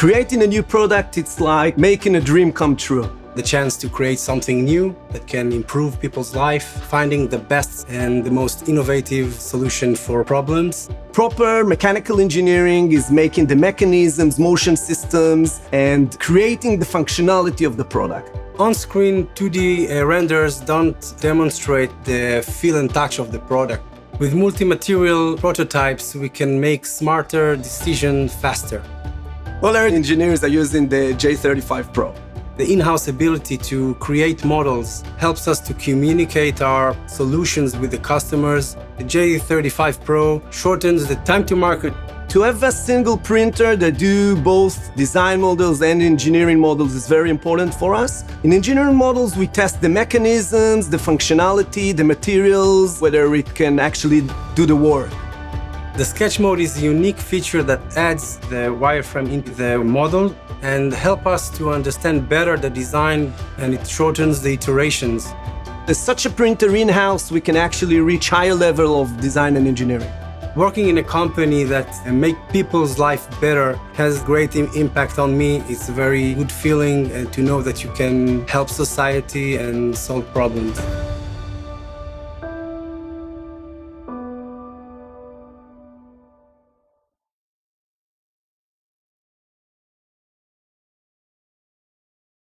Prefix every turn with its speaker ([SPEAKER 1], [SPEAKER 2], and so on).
[SPEAKER 1] Creating a new product, it's like making a dream come true.
[SPEAKER 2] The chance to create something new that can improve people's life, finding the best and the most innovative solution for problems.
[SPEAKER 1] Proper mechanical engineering is making the mechanisms, motion systems, and creating the functionality of the product.
[SPEAKER 2] On-screen 2D renders don't demonstrate the feel and touch of the product. With multi-material prototypes, we can make smarter decisions faster.
[SPEAKER 1] All our engineers are using the J35 Pro.
[SPEAKER 2] The in-house ability to create models helps us to communicate our solutions with the customers. The J35 Pro shortens the time to market.
[SPEAKER 1] To have a single printer that do both design models and engineering models is very important for us. In engineering models, we test the mechanisms, the functionality, the materials, whether it can actually do the work.
[SPEAKER 2] The sketch mode is a unique feature that adds the wireframe into the model and help us to understand better the design, and it shortens the iterations.
[SPEAKER 1] With such a printer in-house, we can actually reach higher level of design and engineering.
[SPEAKER 2] Working in a company that make people's life better has great impact on me. It's a very good feeling to know that you can help society and solve problems.